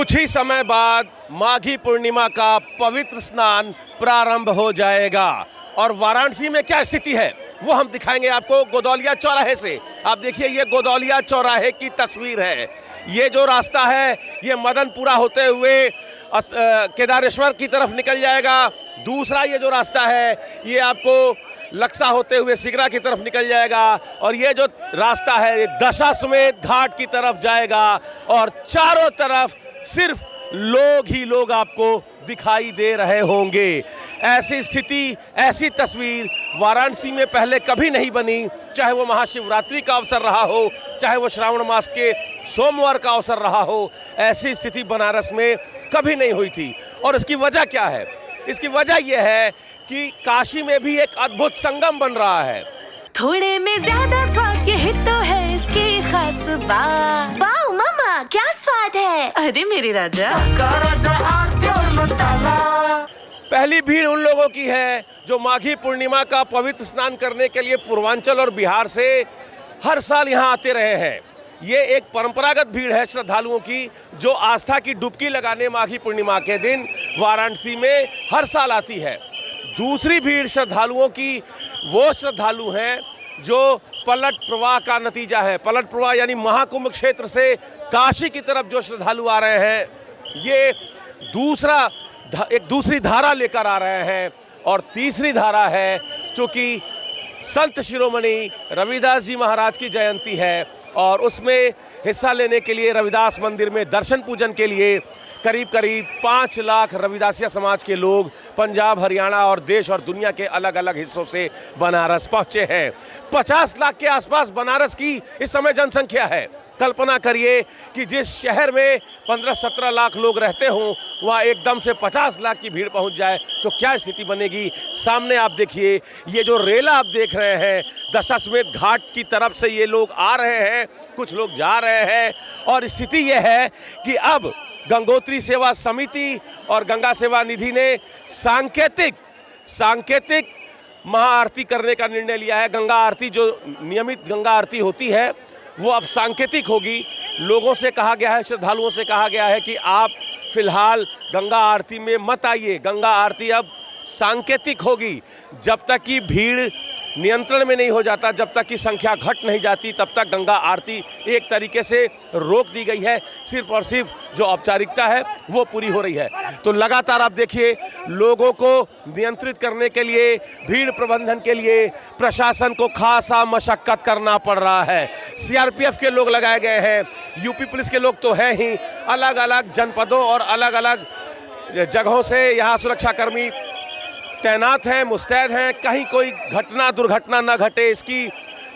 कुछ ही समय बाद माघी पूर्णिमा का पवित्र स्नान प्रारंभ हो जाएगा और वाराणसी में क्या स्थिति है वो हम दिखाएंगे आपको गोदौलिया चौराहे से। आप देखिए ये गोदौलिया चौराहे की तस्वीर है। ये जो रास्ता है ये मदनपुरा होते हुए केदारेश्वर की तरफ निकल जाएगा। दूसरा ये जो रास्ता है ये आपको लक्सा होते हुए सिगरा की तरफ निकल जाएगा और ये जो रास्ता है ये दशाश्वमेध घाट की तरफ जाएगा और चारों तरफ सिर्फ लोग ही लोग आपको दिखाई दे रहे होंगे। ऐसी स्थिति, ऐसी तस्वीर वाराणसी में पहले कभी नहीं बनी, चाहे वो महाशिवरात्रि का अवसर रहा हो, चाहे वो श्रावण मास के सोमवार का अवसर रहा हो। ऐसी स्थिति बनारस में कभी नहीं हुई थी। और इसकी वजह क्या है? इसकी वजह यह है कि काशी में भी एक अद्भुत संगम बन रहा है। थोड़े में ज्यादा स्वाद यही तो है इसकी खास बात। वाओ मामा, क्या स्वाद है। अरे मेरे राजा, पहली भीड़ उन लोगों की है जो माघी पूर्णिमा का पवित्र स्नान करने के लिए पूर्वांचल और बिहार से हर साल यहाँ आते रहे हैं। ये एक परंपरागत भीड़ है श्रद्धालुओं की जो आस्था की डुबकी लगाने माघी पूर्णिमा के दिन वाराणसी में हर साल आती है। दूसरी भीड़ श्रद्धालुओं की वो श्रद्धालु हैं जो पलट प्रवाह का नतीजा है। पलट प्रवाह यानी महाकुंभ क्षेत्र से काशी की तरफ जो श्रद्धालु आ रहे हैं, ये एक दूसरी धारा लेकर आ रहे हैं। और तीसरी धारा है चूँकि संत शिरोमणि रविदास जी महाराज की जयंती है और उसमें हिस्सा लेने के लिए रविदास मंदिर में दर्शन पूजन के लिए करीब 5 लाख रविदासिया समाज के लोग पंजाब, हरियाणा और देश और दुनिया के अलग अलग हिस्सों से बनारस पहुंचे हैं। 50 लाख के आसपास बनारस की इस समय जनसंख्या है। कल्पना करिए कि जिस शहर में 15-17 लाख लोग रहते हों वहाँ एकदम से 50 लाख की भीड़ पहुँच जाए तो क्या स्थिति बनेगी। सामने आप देखिए ये जो रेला आप देख रहे हैं दशाश्वमेध घाट की तरफ से ये लोग आ रहे हैं, कुछ लोग जा रहे हैं। और स्थिति ये है कि अब गंगोत्री सेवा समिति और गंगा सेवा निधि ने सांकेतिक महाआरती करने का निर्णय लिया है। गंगा आरती जो नियमित गंगा आरती होती है वो अब सांकेतिक होगी। लोगों से कहा गया है, श्रद्धालुओं से कहा गया है कि आप फिलहाल गंगा आरती में मत आइए। गंगा आरती अब सांकेतिक होगी। जब तक कि भीड़ नियंत्रण में नहीं हो जाता, जब तक कि संख्या घट नहीं जाती, तब तक गंगा आरती एक तरीके से रोक दी गई है। सिर्फ और सिर्फ जो औपचारिकता है वो पूरी हो रही है। तो लगातार आप देखिए लोगों को नियंत्रित करने के लिए, भीड़ प्रबंधन के लिए प्रशासन को खासा मशक्कत करना पड़ रहा है। सीआरपीएफ के लोग लगाए गए हैं, यूपी पुलिस के लोग तो हैं ही, अलग अलग जनपदों और अलग अलग जगहों से यहाँ सुरक्षाकर्मी तैनात हैं, मुस्तैद हैं। कहीं कोई दुर्घटना न घटे इसकी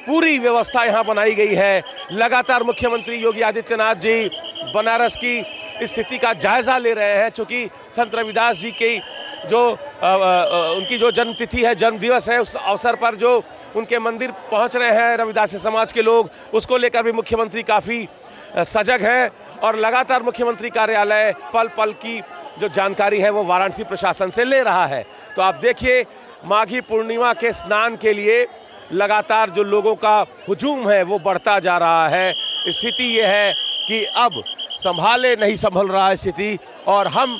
पूरी व्यवस्था यहाँ बनाई गई है। लगातार मुख्यमंत्री योगी आदित्यनाथ जी बनारस की स्थिति का जायजा ले रहे हैं। चूँकि संत रविदास जी की जो उनकी जो जन्मतिथि है, जन्म दिवस है, उस अवसर पर जो उनके मंदिर पहुँच रहे हैं रविदासी समाज के लोग, उसको लेकर भी मुख्यमंत्री काफ़ी सजग हैं। और लगातार मुख्यमंत्री कार्यालय पल पल की जो जानकारी है वो वाराणसी प्रशासन से ले रहा है। तो आप देखिए माघी पूर्णिमा के स्नान के लिए लगातार जो लोगों का हुजूम है वो बढ़ता जा रहा है। स्थिति ये है कि अब संभाले नहीं संभल रहा है स्थिति। और हम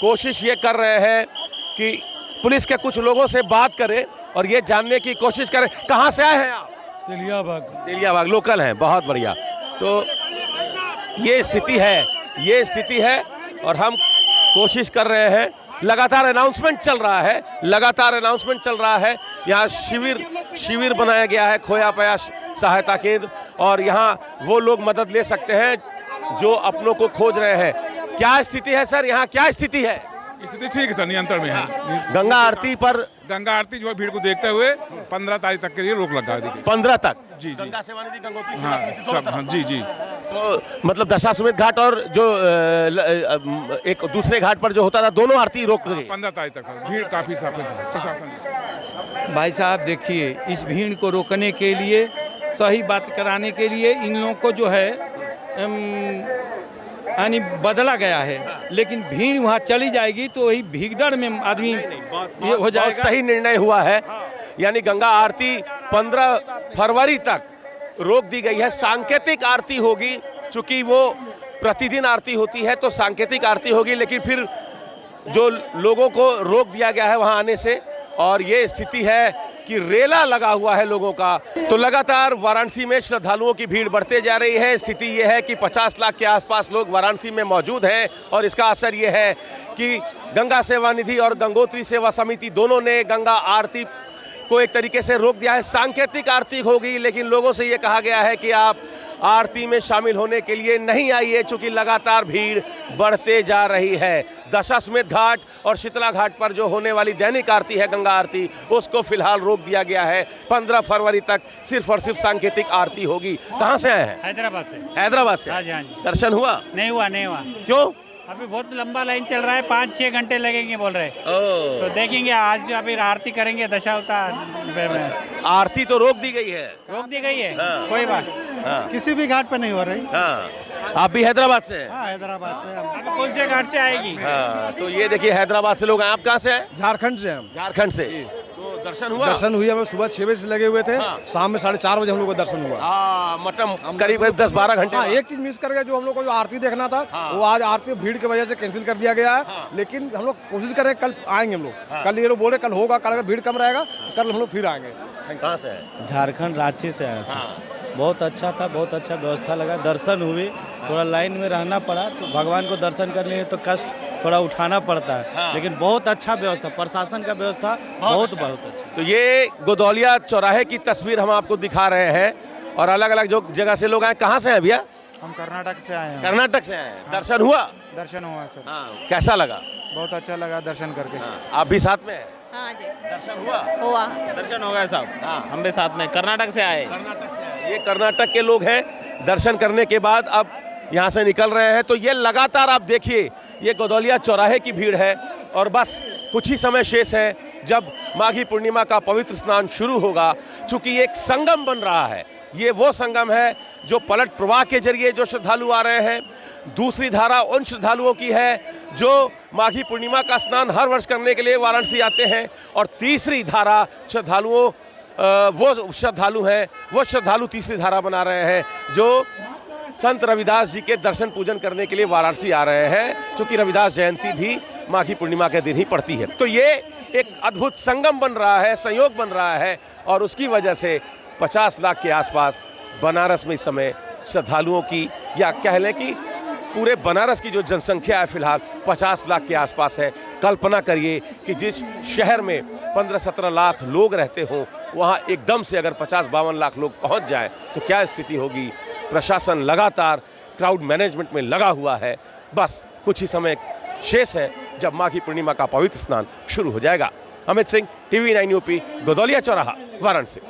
कोशिश ये कर रहे हैं कि पुलिस के कुछ लोगों से बात करें और ये जानने की कोशिश करें। कहाँ से आए हैं आप? तेलियाबाग लोकल हैं, बहुत बढ़िया। तो ये स्थिति है और हम कोशिश कर रहे हैं। लगातार अनाउंसमेंट चल रहा है। यहाँ शिविर बनाया गया है, खोया पाया सहायता केंद्र, और यहाँ वो लोग मदद ले सकते हैं जो अपनों को खोज रहे हैं। क्या स्थिति है सर, यहाँ क्या स्थिति है? स्थिति ठीक है सर, नियंत्रण में है। गंगा आरती जो है भीड़ को देखते हुए 15 तारीख तक के लिए रोक लगा दी। 15 तक? जी। गंगा सेवा निधि, गंगोत्री सेवा समिति दोनों तरफ? जी। तो मतलब दशाश्वमेध घाट और जो एक दूसरे घाट पर जो होता था दोनों आरती रोक गई 15 तारीख तक सर। भीड़ काफी प्रशासन। भाई साहब देखिए, इस भीड़ को रोकने के लिए, सही बात कराने के लिए इन लोगों को जो है यानी बदला गया है। लेकिन भीड़ वहाँ चली जाएगी तो वही भीगदड़ में आदमी ये हो जाएगा। सही निर्णय हुआ है। यानी गंगा आरती 15 फरवरी तक रोक दी गई है। सांकेतिक आरती होगी, चूँकि वो प्रतिदिन आरती होती है तो सांकेतिक आरती होगी, लेकिन फिर जो लोगों को रोक दिया गया है वहां आने से, और ये स्थिति है कि रेला लगा हुआ है लोगों का। तो लगातार वाराणसी में श्रद्धालुओं की भीड़ बढ़ते जा रही है। स्थिति ये है कि 50 लाख के आसपास लोग वाराणसी में मौजूद हैं, और इसका असर ये है कि गंगा सेवा निधि और गंगोत्री सेवा समिति दोनों ने गंगा आरती को एक तरीके से रोक दिया है। सांकेतिक आरती होगी, लेकिन लोगों से ये कहा गया है कि आप आरती में शामिल होने के लिए नहीं आइए, चूंकि लगातार भीड़ बढ़ते जा रही है। दशाश्वमेध घाट और शीतला घाट पर जो होने वाली दैनिक आरती है गंगा आरती, उसको फिलहाल रोक दिया गया है। 15 फरवरी तक सिर्फ और सिर्फ सांकेतिक आरती होगी। कहाँ से आए हैं? हैदराबाद से। हैदराबाद से। हाँ जी, हाँ जी। दर्शन हुआ? नहीं हुआ। क्यों? अभी बहुत लंबा लाइन चल रहा है, 5-6 घंटे लगेंगे बोल रहे हैं। ओह। तो देखेंगे आज जो अभी आरती करेंगे दशावतार। आरती तो रोक दी गई है। रोक दी गई है। हाँ। कोई बात। हाँ। किसी भी घाट पे नहीं हो रही। हाँ। आप भी हैदराबाद से हैं? हाँ, हैदराबाद से हम। अभी कौन से घाट से आएगी? हाँ, तो ये देखिए हैदराबाद से लोग हैं। आप कहाँ से हैं? झारखंड से हम। झारखंड से। तो दर्शन हुआ? दर्शन हुई, हमें सुबह 6 बजे से लगे हुए थे, हाँ। शाम में 4:30 बजे हम लोग का दर्शन हुआ। मटम करीब 10-12 घंटे। हाँ, एक चीज मिस कर गए, जो हम लोग को जो आरती देखना था, हाँ। वो आज आरती भीड़ की वजह से कैंसिल कर दिया गया है। हाँ। लेकिन हम लोग कोशिश कर रहे हैं, कल आएंगे हम लोग। कल ये लोग बोले कल होगा, कल अगर भीड़ कम रहेगा तो कल हम लोग फिर आएंगे। कहाँ से है? झारखंड रांची से आया था। हाँ। बहुत अच्छा था, बहुत अच्छा व्यवस्था लगा। दर्शन हुए, थोड़ा लाइन में रहना पड़ा, तो भगवान को दर्शन करने में तो कष्ट थोड़ा उठाना पड़ता है। हाँ। लेकिन बहुत अच्छा व्यवस्था, प्रशासन का व्यवस्था बहुत अच्छा। तो ये गोदौलिया चौराहे की तस्वीर हम आपको दिखा रहे हैं, और अलग अलग जो जगह से लोग आए। कहाँ से हैं भैया? हम कर्नाटक से आए हैं। कर्नाटक से हैं। दर्शन हुआ? दर्शन हुआ सर, हाँ। कैसा लगा? बहुत अच्छा लगा दर्शन करके। हाँ। आप भी साथ में हैं? हाँ जी, दर्शन हुआ? हुआ। दर्शन हो गया साहब। हाँ। हम भी साथ में कर्नाटक से आए। कर्नाटक से आए। ये कर्नाटक के लोग हैं। दर्शन करने के बाद अब यहाँ से निकल रहे हैं। तो ये लगातार आप देखिए, ये गोदौलिया चौराहे की भीड़ है, और बस कुछ ही समय शेष है जब माघी पूर्णिमा का पवित्र स्नान शुरू होगा। चूंकि एक संगम बन रहा है, ये वो संगम है जो पलट प्रवाह के जरिए जो श्रद्धालु आ रहे हैं। दूसरी धारा उन श्रद्धालुओं की है जो माघी पूर्णिमा का स्नान हर वर्ष करने के लिए वाराणसी आते हैं, और तीसरी धारा श्रद्धालुओं वो श्रद्धालु तीसरी धारा बना रहे हैं जो संत रविदास जी के दर्शन पूजन करने के लिए वाराणसी आ रहे हैं, क्योंकि रविदास जयंती भी माघी पूर्णिमा के दिन ही पड़ती है। तो ये एक अद्भुत संगम बन रहा है, संयोग बन रहा है, और उसकी वजह से 50 लाख के आसपास बनारस में इस समय श्रद्धालुओं की, या कह लें कि पूरे बनारस की जो जनसंख्या है फिलहाल 50 लाख के आसपास है। कल्पना करिए कि जिस शहर में 15-17 लाख लोग रहते हों, वहाँ एकदम से अगर 50-52 लाख लोग पहुँच जाए तो क्या स्थिति होगी। प्रशासन लगातार क्राउड मैनेजमेंट में लगा हुआ है। बस कुछ ही समय शेष है जब माघी पूर्णिमा का पवित्र स्नान शुरू हो जाएगा। अमित सिंह, TV9 UP, गोदौलिया चौराहा, वाराणसी।